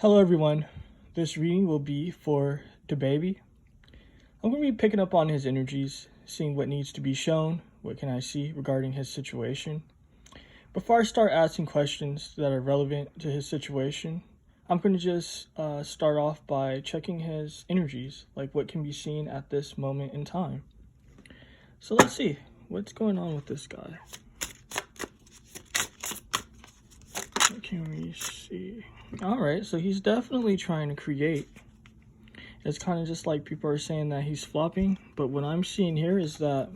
Hello everyone, this reading will be for the baby. I'm going to be picking up on his energies, seeing what needs to be shown, what can I see regarding his situation. Before I start asking questions that are relevant to his situation, I'm going to just start off by checking his energies, like what can be seen at this moment in time. So let's see, what's going on with this guy? What can we see? Alright, so he's definitely trying to create. It's kind of just like people are saying that he's flopping, but what I'm seeing here is that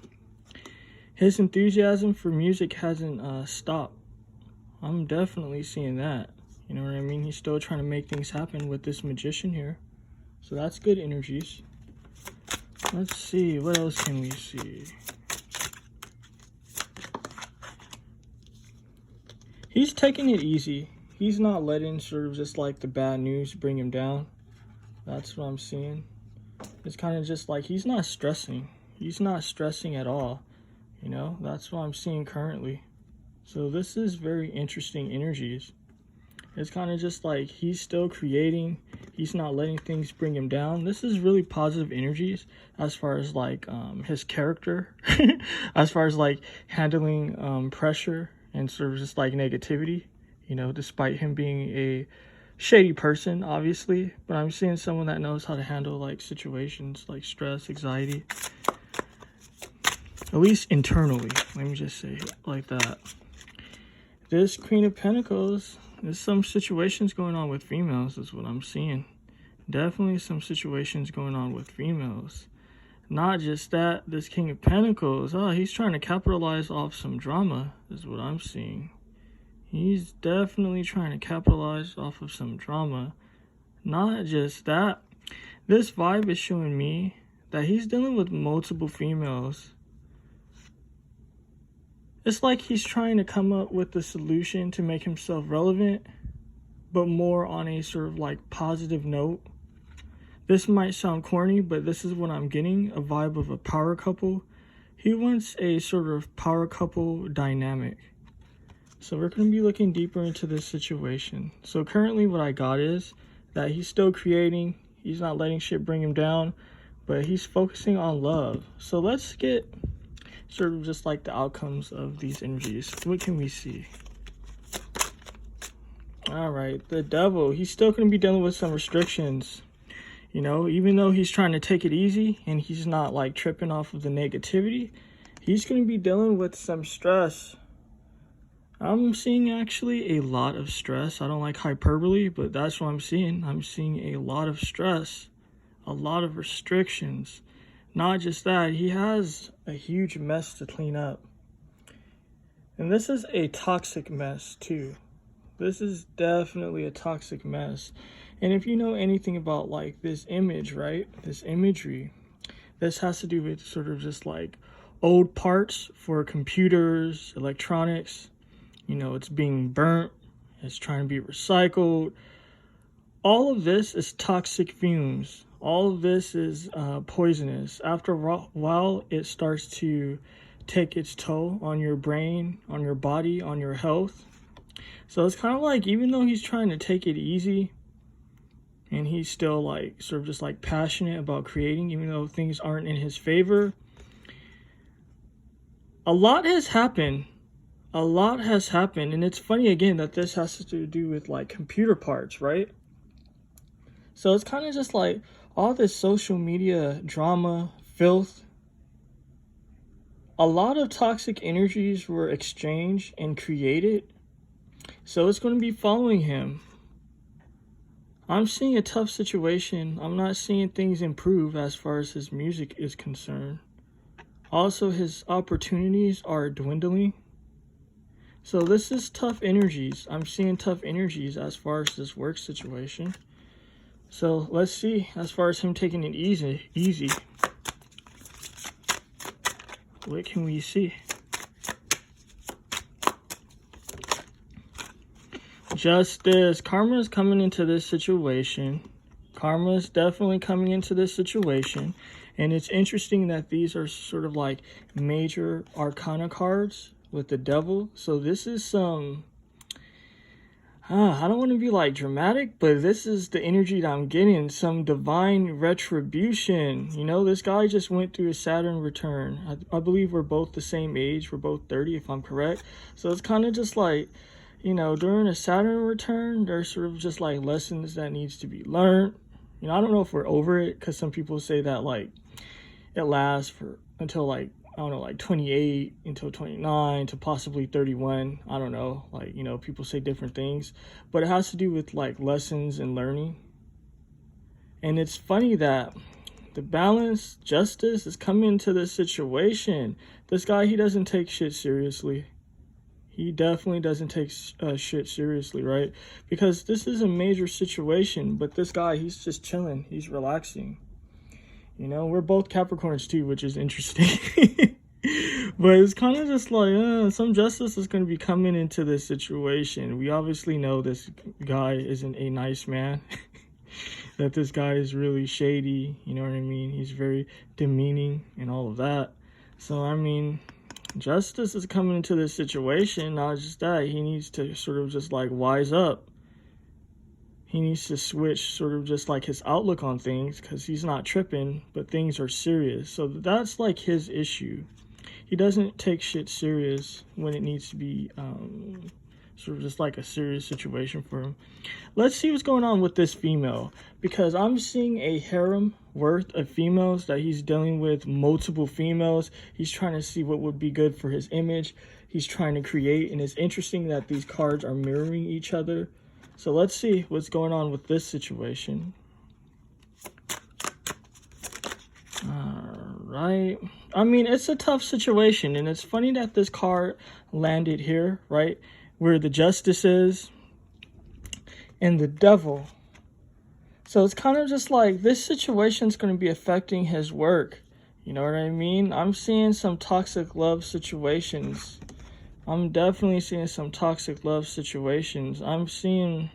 his enthusiasm for music hasn't stopped. I'm definitely seeing that. You know what I mean? He's still trying to make things happen with this magician here. So that's good energies. Let's see, what else can we see? He's taking it easy. He's not letting sort of just like the bad news bring him down. That's what I'm seeing. It's kind of just like he's not stressing. He's not stressing at all. You know, that's what I'm seeing currently. So this is very interesting energies. It's kind of just like he's still creating. He's not letting things bring him down. This is really positive energies as far as like his character, as far as like handling pressure and sort of just like negativity. You know, despite him being a shady person, obviously, but I'm seeing someone that knows how to handle like situations like stress, anxiety, at least internally. Let me just say it like that. This Queen of Pentacles, there's some situations going on with females is what I'm seeing. Definitely some situations going on with females. Not just that, this King of Pentacles, he's trying to capitalize off some drama is what I'm seeing. He's definitely trying to capitalize off of some drama. Not just that, this vibe is showing me that he's dealing with multiple females. It's like he's trying to come up with a solution to make himself relevant, but more on a sort of like positive note. This might sound corny, but this is what I'm getting, a vibe of a power couple. He wants a sort of power couple dynamic. So we're going to be looking deeper into this situation. So currently what I got is that he's still creating. He's not letting shit bring him down, but he's focusing on love. So let's get sort of just like the outcomes of these energies. What can we see? All right, the Devil. He's still going to be dealing with some restrictions. You know, even though he's trying to take it easy and he's not like tripping off of the negativity, he's going to be dealing with some stress. I'm seeing actually a lot of stress. I don't like hyperbole, but that's what I'm seeing. I'm seeing a lot of stress, a lot of restrictions. Not just that, he has a huge mess to clean up. And this is a toxic mess too. This is definitely a toxic mess. And if you know anything about like this image, right? This imagery, this has to do with sort of just like old parts for computers, electronics. You know, it's being burnt, it's trying to be recycled. All of this is toxic fumes. All of this is poisonous. After a while, it starts to take its toll on your brain, on your body, on your health. So it's kind of like, even though he's trying to take it easy, and he's still like sort of just like passionate about creating, even though things aren't in his favor, a lot has happened. A lot has happened, and it's funny again that this has to do with like computer parts, right? So it's kind of just like all this social media drama, filth. A lot of toxic energies were exchanged and created, so it's going to be following him. I'm seeing a tough situation. I'm not seeing things improve as far as his music is concerned. Also, his opportunities are dwindling. So this is tough energies. I'm seeing tough energies as far as this work situation. So let's see, as far as him taking it easy. What can we see? Justice. Karma is coming into this situation. Karma is definitely coming into this situation. And it's interesting that these are sort of like major arcana cards with the Devil. So this is some I don't want to be like dramatic, but this is the energy that I'm getting. Some divine retribution. You know, this guy just went through a Saturn return. I believe we're both the same age. We're both 30, if I'm correct. So it's kind of just like, you know, during a Saturn return, there's sort of just like lessons that needs to be learned. You know, I don't know if we're over it, because some people say that like it lasts for until like, I don't know, like 28 until 29 to possibly 31. I don't know. Like, you know, people say different things, but it has to do with like lessons and learning. And it's funny that the balance, justice is coming into this situation. This guy, he doesn't take shit seriously. He definitely doesn't take shit seriously, right? Because this is a major situation, but this guy, he's just chilling. He's relaxing. You know, we're both Capricorns too, which is interesting. But it's kind of just like, some justice is going to be coming into this situation. We obviously know this guy isn't a nice man. That this guy is really shady, you know what I mean? He's very demeaning and all of that. So, I mean, justice is coming into this situation. Not just that, he needs to sort of just like wise up. He needs to switch sort of just like his outlook on things, because he's not tripping, but things are serious. So that's like his issue. He doesn't take shit serious when it needs to be sort of just like a serious situation for him. Let's see what's going on with this female, because I'm seeing a harem worth of females that he's dealing with, multiple females. He's trying to see what would be good for his image. He's trying to create, and it's interesting that these cards are mirroring each other. So let's see what's going on with this situation. All right. I mean, it's a tough situation, and it's funny that this card landed here, right? Where the justice is and the devil. So it's kind of just like this situation is going to be affecting his work. You know what I mean? I'm seeing some toxic love situations. I'm definitely seeing some toxic love situations. I'm seeing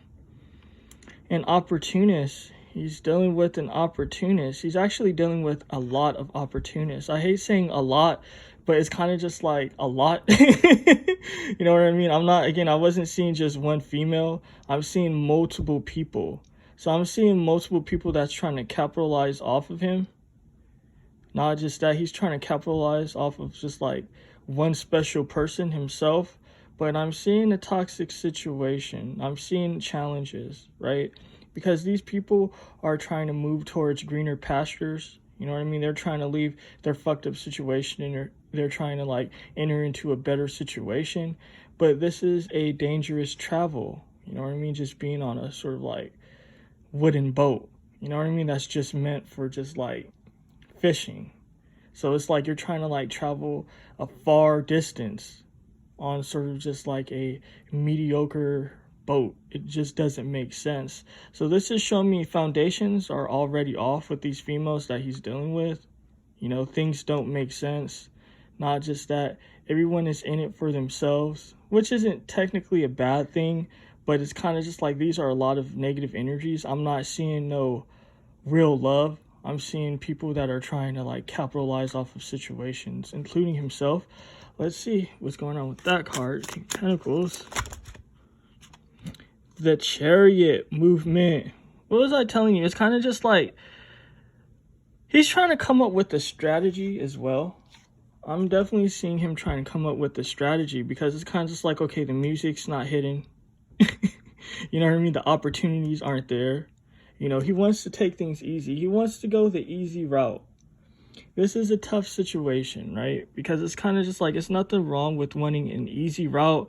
an opportunist. He's dealing with an opportunist. He's actually dealing with a lot of opportunists. I hate saying a lot, but it's kind of just like a lot. You know what I mean? I wasn't seeing just one female. I'm seeing multiple people. So I'm seeing multiple people that's trying to capitalize off of him. Not just that, he's trying to capitalize off of just like one special person himself. But I'm seeing a toxic situation. I'm seeing challenges, right? Because these people are trying to move towards greener pastures. You know what I mean? They're trying to leave their fucked up situation, and they're trying to like enter into a better situation. But this is a dangerous travel. You know what I mean? Just being on a sort of like wooden boat. You know what I mean? That's just meant for just like fishing. So it's like you're trying to like travel a far distance on sort of just like a mediocre boat. It just doesn't make sense. So this is showing me foundations are already off with these females that he's dealing with. You know, things don't make sense. Not just that, everyone is in it for themselves, which isn't technically a bad thing, but it's kind of just like these are a lot of negative energies. I'm not seeing no real love. I'm seeing people that are trying to like capitalize off of situations, including himself. Let's see what's going on with that card. King of Pentacles. The Chariot movement. What was I telling you? It's kind of just like he's trying to come up with a strategy as well. I'm definitely seeing him trying to come up with a strategy, because it's kind of just like, okay, the music's not hitting. You know what I mean? The opportunities aren't there. You know, he wants to take things easy. He wants to go the easy route. This is a tough situation, right? Because it's kind of just like, it's nothing wrong with wanting an easy route,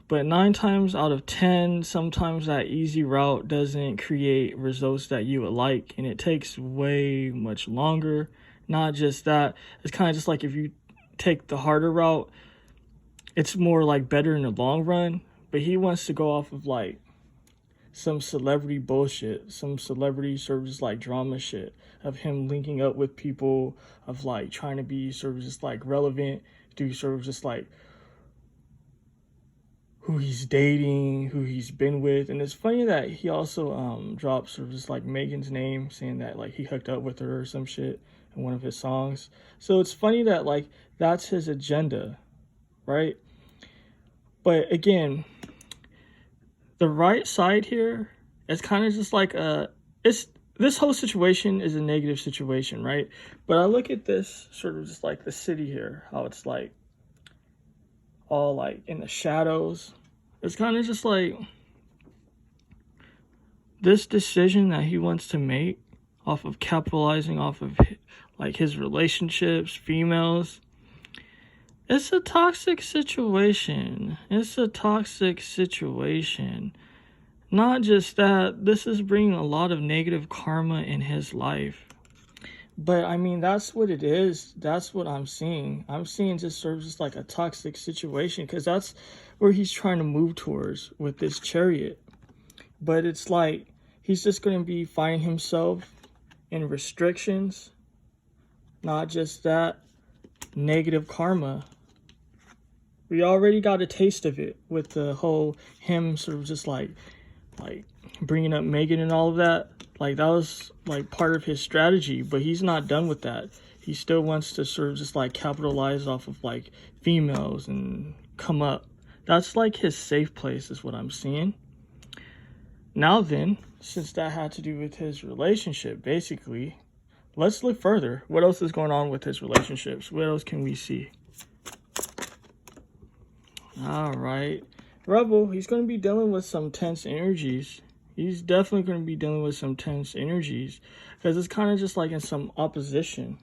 but 9 times out of 10, sometimes that easy route doesn't create results that you would like, and it takes way much longer. Not just that, it's kind of just like if you take the harder route, it's more like better in the long run, but he wants to go off of like some celebrity bullshit, some celebrity sort of just like drama shit of him linking up with people, of like trying to be sort of just like relevant, do sort of just like who he's dating, who he's been with. And it's funny that he also dropped sort of just like Megan's name, saying that like he hooked up with her or some shit in one of his songs. So it's funny that like that's his agenda, right? But again, the right side here, it's kind of just like this whole situation is a negative situation, right? But I look at this sort of just like the city here, how it's like all like in the shadows. It's kind of just like this decision that he wants to make off of capitalizing off of like his relationships, females. It's a toxic situation. It's a toxic situation. Not just that, this is bringing a lot of negative karma in his life. But I mean, that's what it is. That's what I'm seeing. I'm seeing just sort of just like a toxic situation, because that's where he's trying to move towards with this Chariot. But it's like he's just going to be finding himself in restrictions. Not just that, negative karma. We already got a taste of it with the whole him sort of just like bringing up Megan and all of that. Like that was like part of his strategy, but he's not done with that. He still wants to sort of just like capitalize off of like females and come up. That's like his safe place is what I'm seeing. Now then, since that had to do with his relationship, basically, let's look further. What else is going on with his relationships? What else can we see? All right. Rebel, he's going to be dealing with some tense energies. He's definitely going to be dealing with some tense energies because it's kind of just like in some opposition.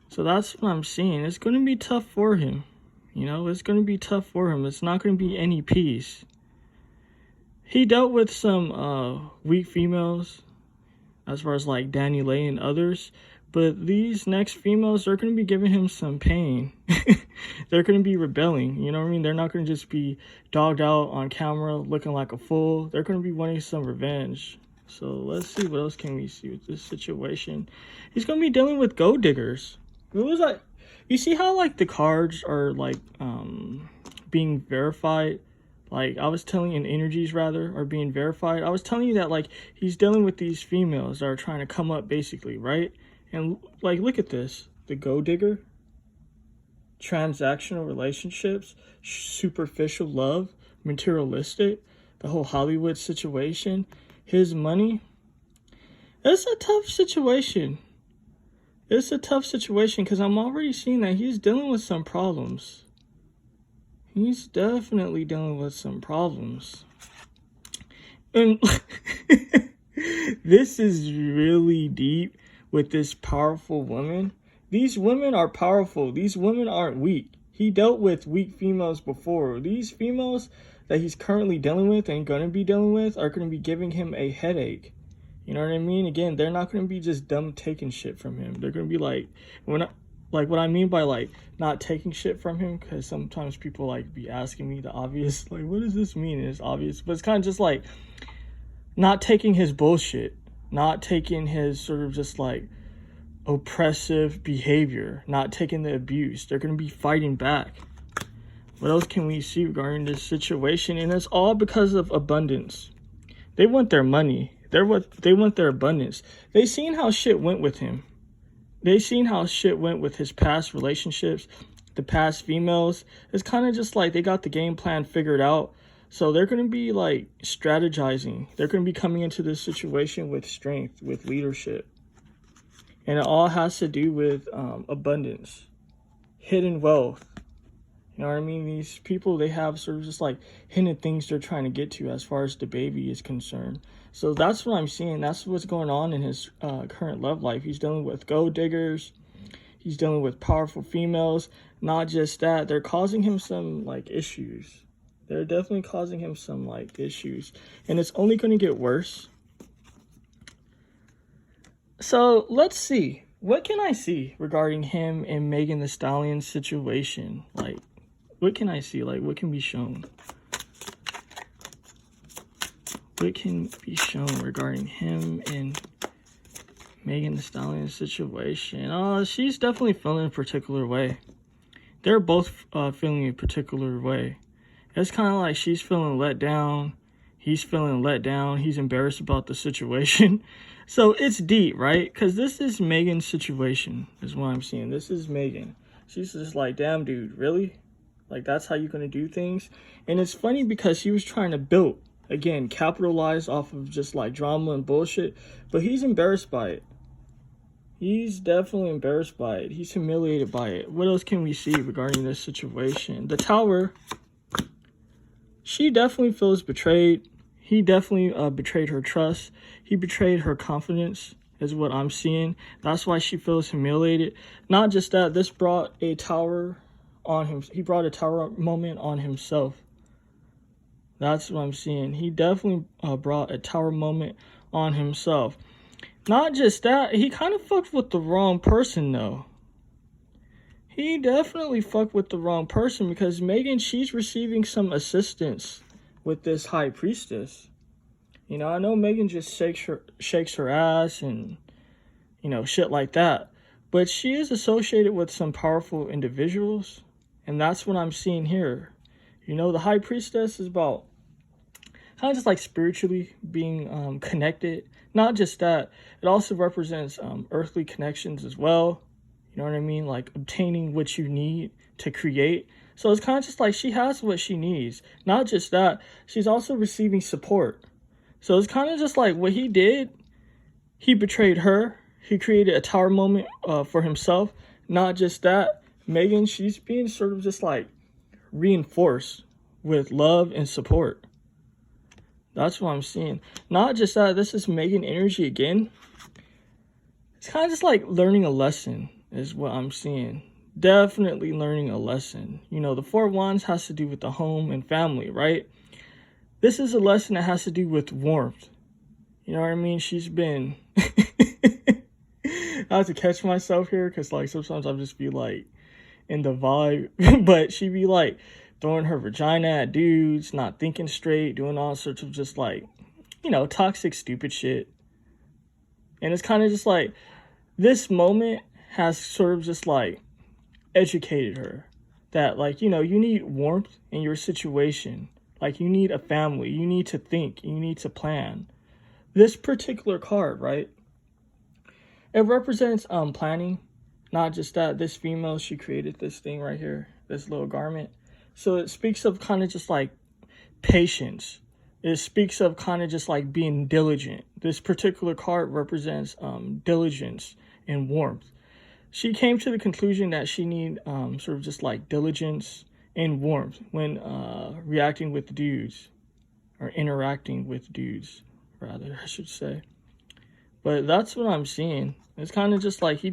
So that's what I'm seeing. It's going to be tough for him. You know, it's going to be tough for him. It's not going to be any peace. He dealt with some weak females as far as like Danny Lay and others. But these next females, they're going to be giving him some pain. They're going to be rebelling. You know what I mean? They're not going to just be dogged out on camera looking like a fool. They're going to be wanting some revenge. So let's see what else can we see with this situation. He's going to be dealing with gold diggers. What was that? You see how like the cards are like being verified? Like I was telling you, in energies rather, are being verified. I was telling you that like he's dealing with these females that are trying to come up basically, right? And like, look at this, the gold digger, transactional relationships, superficial love, materialistic, the whole Hollywood situation, his money. It's a tough situation. It's a tough situation because I'm already seeing that he's dealing with some problems. He's definitely dealing with some problems. And this is really deep. With this powerful woman. These women are powerful. These women aren't weak. He dealt with weak females before. These females that he's currently dealing with and going to be dealing with are going to be giving him a headache. You know what I mean? Again, they're not going to be just dumb taking shit from him. They're going to be like, what I mean by like not taking shit from him, because sometimes people like be asking me the obvious, like, what does this mean? And it's obvious, but it's kind of just like not taking his bullshit. Not taking his sort of just like oppressive behavior, not taking the abuse. They're going to be fighting back. What else can we see regarding this situation? And it's all because of abundance. They want their money. They want their abundance. They seen how shit went with him. They seen how shit went with his past relationships, the past females. It's kind of just like they got the game plan figured out. So they're going to be like strategizing. They're going to be coming into this situation with strength, with leadership. And it all has to do with abundance, hidden wealth. You know what I mean? These people, they have sort of just like hidden things they're trying to get to as far as the baby is concerned. So that's what I'm seeing. That's what's going on in his current love life. He's dealing with gold diggers. He's dealing with powerful females. Not just that, they're causing him some like issues. They're definitely causing him some like issues, and it's only going to get worse. So let's see. What can I see regarding him and Megan Thee Stallion's situation? Like, what can I see? Like, what can be shown? What can be shown regarding him and Megan Thee Stallion's situation? She's definitely feeling a particular way. They're both feeling a particular way. It's kind of like she's feeling let down. He's feeling let down. He's embarrassed about the situation. So it's deep, right? Because this is Megan's situation is what I'm seeing. This is Megan. She's just like, damn, dude, really? Like, that's how you're going to do things. And it's funny because he was trying to build, again, capitalize off of just like drama and bullshit. But he's embarrassed by it. He's definitely embarrassed by it. He's humiliated by it. What else can we see regarding this situation? The Tower. She definitely feels betrayed. He definitely betrayed her trust. He betrayed her confidence, is what I'm seeing. That's why she feels humiliated. Not just that, this brought a Tower on him. He brought a Tower moment on himself. That's what I'm seeing. He definitely brought a Tower moment on himself. Not just that, he kind of fucked with the wrong person, though. He definitely fucked with the wrong person, because Megan, she's receiving some assistance with this High Priestess. You know, I know Megan just shakes her ass and, you know, shit like that. But she is associated with some powerful individuals. And that's what I'm seeing here. You know, the High Priestess is about kind of just like spiritually being connected. Not just that, it also represents earthly connections as well. You know what I mean? Like obtaining what you need to create. So it's kind of just like she has what she needs. Not just that, she's also receiving support. So it's kind of just like what he did. He betrayed her. He created a Tower moment for himself. Not just that, Megan, she's being sort of just like reinforced with love and support. That's what I'm seeing. Not just that, this is Megan energy again. It's kind of just like learning a lesson is what I'm seeing. Definitely learning a lesson. You know, the Four of Wands has to do with the home and family, right? This is a lesson that has to do with warmth. You know what I mean? She's been... I have to catch myself here because like sometimes I'll just be like in the vibe. But she be like throwing her vagina at dudes, not thinking straight, doing all sorts of just like, you know, toxic, stupid shit. And it's kind of just like this moment has sort of just like educated her that like, you know, you need warmth in your situation. Like you need a family, you need to think, you need to plan. This particular card, right? It represents planning. Not just that, this female, she created this thing right here, this little garment. So it speaks of kind of just like patience. It speaks of kind of just like being diligent. This particular card represents diligence and warmth. She came to the conclusion that she need sort of just like diligence and warmth when reacting with dudes, or interacting with dudes, rather, I should say. But that's what I'm seeing. It's kind of just like he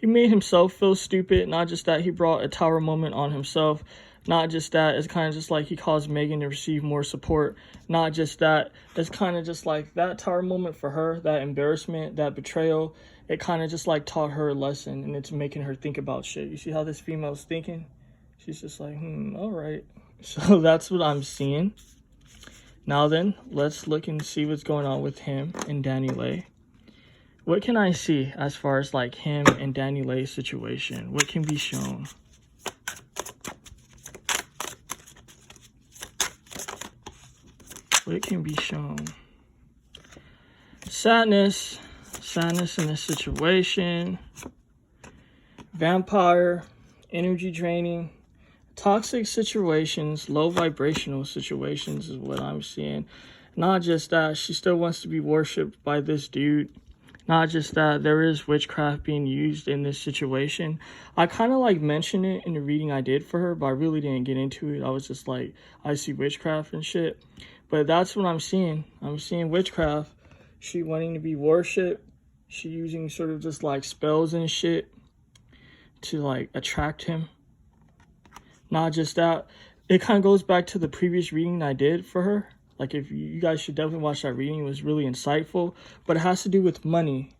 made himself feel stupid. Not just that, he brought a Tower moment on himself. Not just that, it's kind of just like he caused Megan to receive more support. Not just that, it's kind of just like that Tower moment for her, that embarrassment, that betrayal, it kind of just like taught her a lesson, and it's making her think about shit. You see how this female's thinking? She's just like, all right. So that's what I'm seeing. Now then, let's look and see what's going on with him and Danny Lay. What can I see as far as like him and Danny Lay's situation? What can be shown? What can be shown? Sadness. Sadness in this situation. Vampire. Energy draining. Toxic situations. Low vibrational situations is what I'm seeing. Not just that, she still wants to be worshipped by this dude. Not just that, there is witchcraft being used in this situation. I kind of like mentioned it in the reading I did for her, but I really didn't get into it. I was just like, I see witchcraft and shit. But that's what I'm seeing. I'm seeing witchcraft. She wanting to be worshipped. She using sort of just like spells and shit to like attract him. Not just that, it kind of goes back to the previous reading I did for her. Like, if you guys should definitely watch that reading. It was really insightful. But it has to do with money.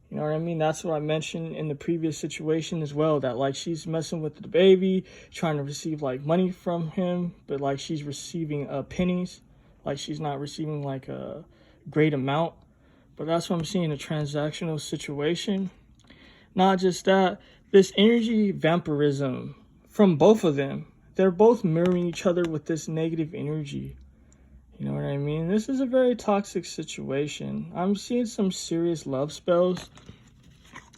You know what I mean? That's what I mentioned in the previous situation as well. That, like, she's messing with the baby, trying to receive, like, money from him. But, like, she's receiving pennies. Like, she's not receiving, like, a great amount. But that's what I'm seeing, a transactional situation. Not just that, this energy vampirism from both of them. They're both mirroring each other with this negative energy. You know what I mean? This is a very toxic situation. I'm seeing some serious love spells,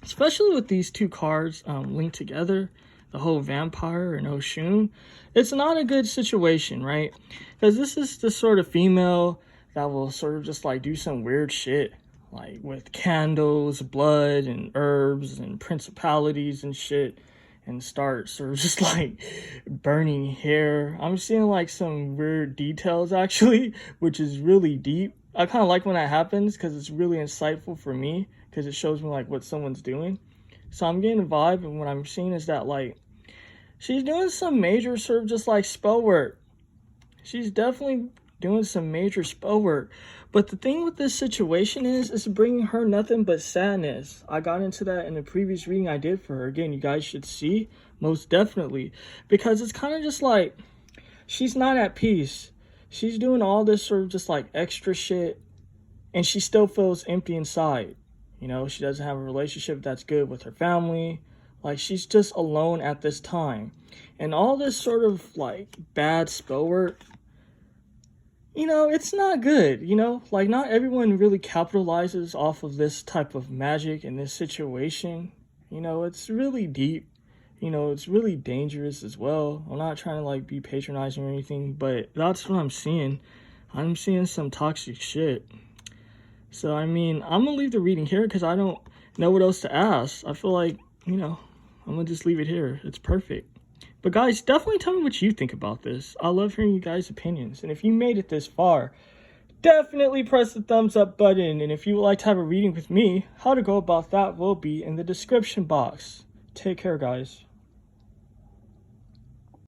especially with these two cards linked together. the whole vampire and Oshun, it's not a good situation, right? Because this is the sort of female that will sort of just like do some weird shit, like with candles, blood, and herbs, and principalities and shit, and start sort of just like burning hair. I'm seeing like some weird details actually, which is really deep. I kind of like when that happens because it's really insightful for me, because it shows me like what someone's doing. So I'm getting a vibe, and what I'm seeing is that like she's doing some major sort of just like spell work. She's definitely doing some major spell work. But the thing with this situation is, it's bringing her nothing but sadness. I got into that in the previous reading I did for her. Again, you guys should see, most definitely. Because it's kind of just like, she's not at peace. She's doing all this sort of just like extra shit, and she still feels empty inside. You know, she doesn't have a relationship that's good with her family. Like, she's just alone at this time. And all this sort of like bad spell work, you know, it's not good, you know? Like, not everyone really capitalizes off of this type of magic in this situation. You know, it's really deep. You know, it's really dangerous as well. I'm not trying to, like, be patronizing or anything, but that's what I'm seeing. I'm seeing some toxic shit. So, I mean, I'm going to leave the reading here because I don't know what else to ask. I feel like, you know, I'm going to just leave it here. It's perfect. But guys, definitely tell me what you think about this. I love hearing you guys' opinions. And if you made it this far, definitely press the thumbs up button. And if you would like to have a reading with me, how to go about that will be in the description box. Take care, guys.